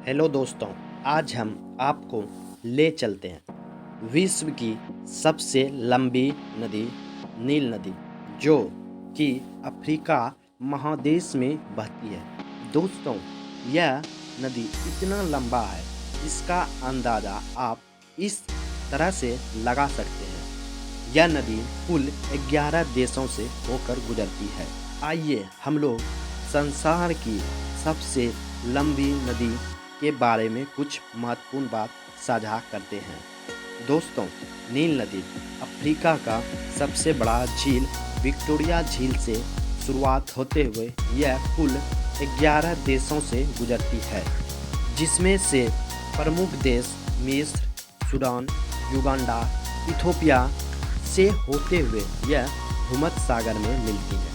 Hello दोस्तों, आज हम आपको ले चलते हैं विश्व की सबसे लंबी नदी नील नदी, जो कि अफ्रीका महादेश में बहती है। दोस्तों, यह नदी इतना लंबा है, इसका अंदाज़ा आप इस तरह से लगा सकते हैं। यह नदी कुल 11 देशों से होकर गुजरती है। आइए हम लोग संसार की सबसे लंबी नदी के बारे में कुछ महत्वपूर्ण बात साझा करते हैं। दोस्तों, नील नदी अफ्रीका का सबसे बड़ा झील विक्टोरिया झील से शुरुआत होते हुए यह कुल 11 देशों से गुजरती है, जिसमें से प्रमुख देश मिस्र, सूडान, युगांडा, इथोपिया से होते हुए यह भूमध्य सागर में मिलती है।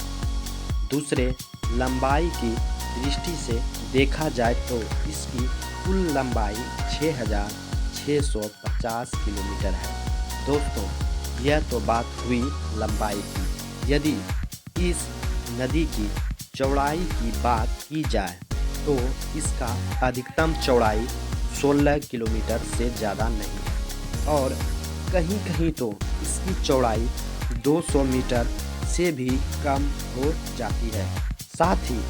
दूसरे, लंबाई की दृष्टि से देखा जाए तो इसकी कुल लंबाई 6,650 किलोमीटर है। दोस्तों, यह तो बात हुई लंबाई की। यदि इस नदी की चौड़ाई की बात की जाए तो इसका अधिकतम चौड़ाई 16 किलोमीटर से ज़्यादा नहीं है और कहीं-कहीं तो इसकी चौड़ाई 200 मीटर से भी कम हो जाती है। साथ ही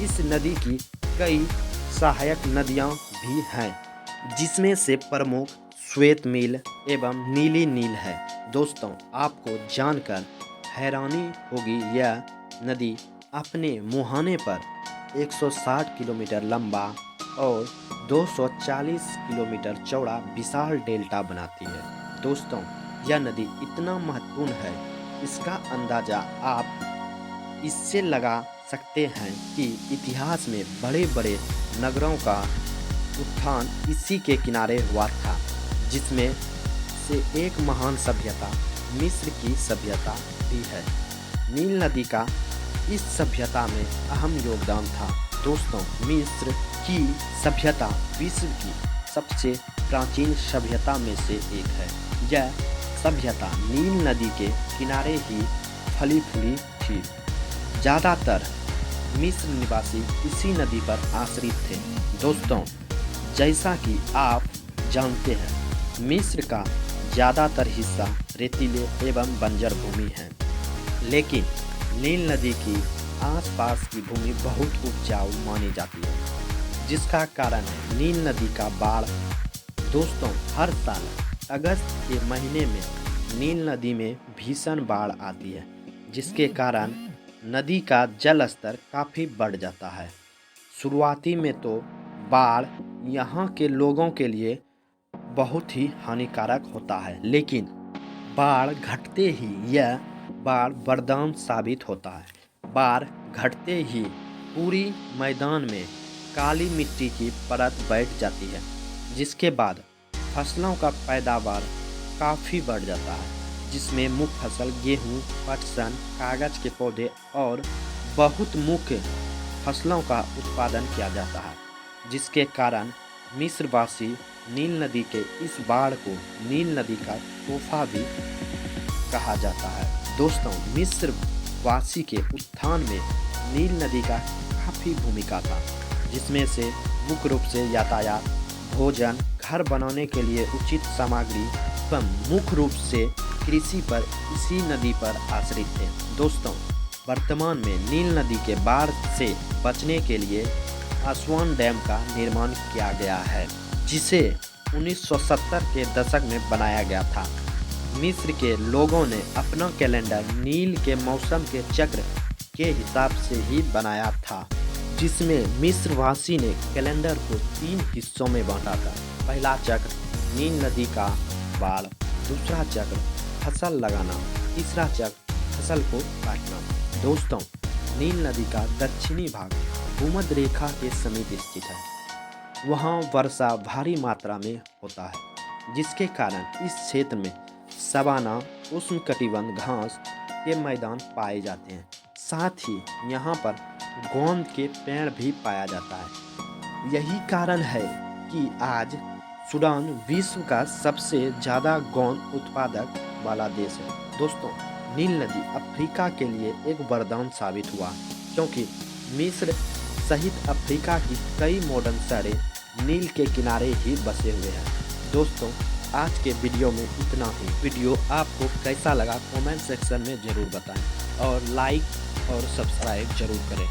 इस नदी की कई सहायक नदियाँ भी हैं, जिसमें से प्रमुख श्वेत नील एवं नीली नील है। दोस्तों, आपको जानकर हैरानी होगी, यह नदी अपने मुहाने पर 160 किलोमीटर लंबा और 240 किलोमीटर चौड़ा विशाल डेल्टा बनाती है। दोस्तों, यह नदी इतना महत्वपूर्ण है, इसका अंदाज़ा आप इससे लगा सकते हैं कि इतिहास में बड़े बड़े नगरों का उत्थान इसी के किनारे हुआ था, जिसमें से एक महान सभ्यता मिस्र की सभ्यता भी है। नील नदी का इस सभ्यता में अहम योगदान था। दोस्तों, मिस्र की सभ्यता विश्व की सबसे प्राचीन सभ्यता में से एक है। यह सभ्यता नील नदी के किनारे ही फली फूली थी। ज़्यादातर मिस्र निवासी इसी नदी पर आश्रित थे। दोस्तों, जैसा कि आप जानते हैं, मिस्र का ज़्यादातर हिस्सा रेतीले एवं बंजर भूमि है, लेकिन नील नदी की आसपास की भूमि बहुत उपजाऊ मानी जाती है, जिसका कारण है नील नदी का बाढ़। दोस्तों, हर साल अगस्त के महीने में नील नदी में भीषण बाढ़ आती है, जिसके कारण नदी का जल स्तर काफ़ी बढ़ जाता है। शुरुआती में तो बाढ़ यहाँ के लोगों के लिए बहुत ही हानिकारक होता है, लेकिन बाढ़ घटते ही यह बाढ़ वरदान साबित होता है। बाढ़ घटते ही पूरी मैदान में काली मिट्टी की परत बैठ जाती है, जिसके बाद फसलों का पैदावार काफ़ी बढ़ जाता है, जिसमें मुख्य फसल गेहूँ, पटसन, कागज के पौधे और बहुत मुख्य फसलों का उत्पादन किया जाता है, जिसके कारण मिस्रवासी नील नदी के इस बाढ़ को नील नदी का तोहफा भी कहा जाता है। दोस्तों, मिस्रवासी के उत्थान में नील नदी का काफ़ी भूमिका था, जिसमें से मुख्य रूप से यातायात, भोजन, घर बनाने के लिए उचित सामग्री एवं मुख्य रूप से कृषि पर इसी नदी पर आश्रित थे। दोस्तों, वर्तमान में नील नदी के बाढ़ से बचने के लिए असवान डैम का निर्माण किया गया है, जिसे 1970 के दशक में बनाया गया था। मिस्र के लोगों ने अपना कैलेंडर नील के मौसम के चक्र के हिसाब से ही बनाया था, जिसमें मिस्रवासी ने कैलेंडर को 3 हिस्सों में बांटा था। पहला चक्र नील नदी का बाढ़, दूसरा चक्र फसल लगाना, तीसरा चक्र फसल को काटना। दोस्तों, नील नदी का दक्षिणी भाग भूमध्य रेखा के समीप स्थित है। वहाँ वर्षा भारी मात्रा में होता है, जिसके कारण इस क्षेत्र में सवाना उष्णकटिबंध घास के मैदान पाए जाते हैं। साथ ही यहाँ पर गोंद के पेड़ भी पाया जाता है। यही कारण है कि आज सूडान विश्व का सबसे ज़्यादा गोंद उत्पादक वाला देश है। दोस्तों, नील नदी अफ्रीका के लिए एक वरदान साबित हुआ, क्योंकि मिस्र सहित अफ्रीका की कई मॉडर्न शहरें नील के किनारे ही बसे हुए हैं। दोस्तों, आज के वीडियो में इतना ही। वीडियो आपको कैसा लगा कमेंट सेक्शन में ज़रूर बताएं और लाइक और सब्सक्राइब जरूर करें।